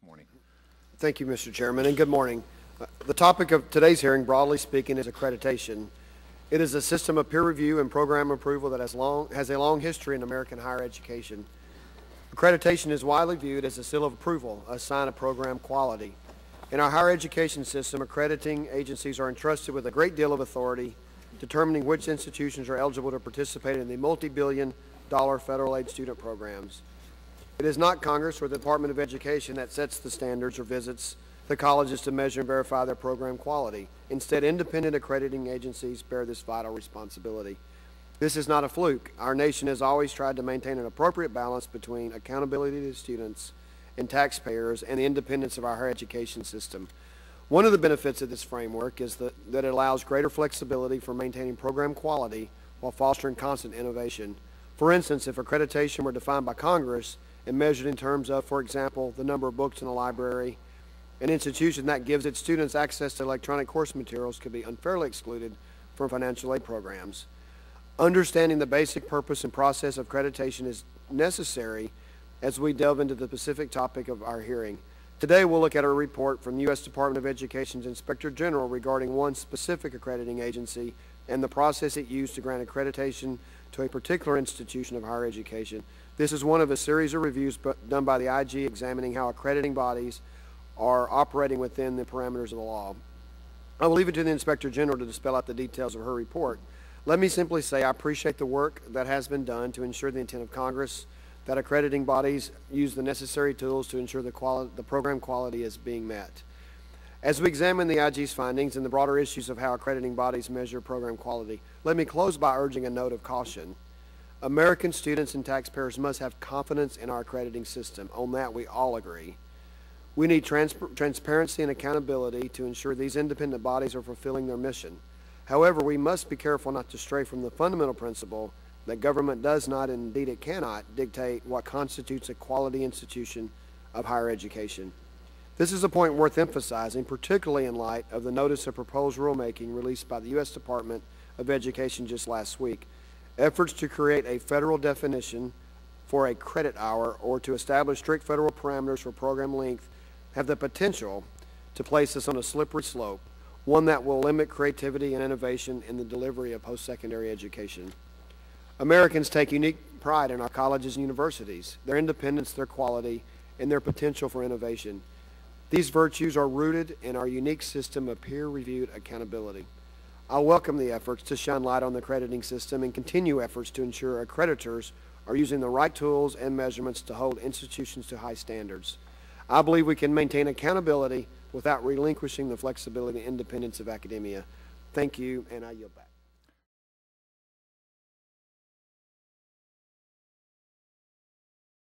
this morning. Thank you, Mr. Chairman, and good morning. The topic of today's hearing, broadly speaking, is accreditation. It is a system of peer review and program approval that has a long history in American higher education. Accreditation is widely viewed as a seal of approval, a sign of program quality. In our higher education system, accrediting agencies are entrusted with a great deal of authority, determining which institutions are eligible to participate in the multi-billion-dollar federal aid student programs. It is not Congress or the Department of Education that sets the standards or visits the colleges to measure and verify their program quality. Instead, independent accrediting agencies bear this vital responsibility. This is not a fluke. Our nation has always tried to maintain an appropriate balance between accountability to students and taxpayers and the independence of our higher education system. One of the benefits of this framework is that it allows greater flexibility for maintaining program quality while fostering constant innovation. For instance, if accreditation were defined by Congress and measured in terms of, for example, the number of books in a library, an institution that gives its students access to electronic course materials could be unfairly excluded from financial aid programs. Understanding the basic purpose and process of accreditation is necessary as we delve into the specific topic of our hearing. Today we'll look at a report from the U.S. Department of Education's Inspector General regarding one specific accrediting agency and the process it used to grant accreditation to a particular institution of higher education. This is one of a series of reviews done by the IG examining how accrediting bodies are operating within the parameters of the law. I will leave it to the Inspector General to spell out the details of her report. Let me simply say I appreciate the work that has been done to ensure the intent of Congress that accrediting bodies use the necessary tools to ensure the program quality is being met. As we examine the IG's findings and the broader issues of how accrediting bodies measure program quality, let me close by urging a note of caution. American students and taxpayers must have confidence in our accrediting system. On that, we all agree. We need transparency and accountability to ensure these independent bodies are fulfilling their mission. However, we must be careful not to stray from the fundamental principle that government does not, and indeed it cannot, dictate what constitutes a quality institution of higher education. This is a point worth emphasizing, particularly in light of the notice of proposed rulemaking released by the U.S. Department of Education just last week. Efforts to create a federal definition for a credit hour or to establish strict federal parameters for program length have the potential to place us on a slippery slope, one that will limit creativity and innovation in the delivery of post-secondary education. Americans take unique pride in our colleges and universities, their independence, their quality, and their potential for innovation. These virtues are rooted in our unique system of peer-reviewed accountability. I welcome the efforts to shine light on the accrediting system and continue efforts to ensure accreditors are using the right tools and measurements to hold institutions to high standards. I believe we can maintain accountability without relinquishing the flexibility and independence of academia. Thank you, and I yield back.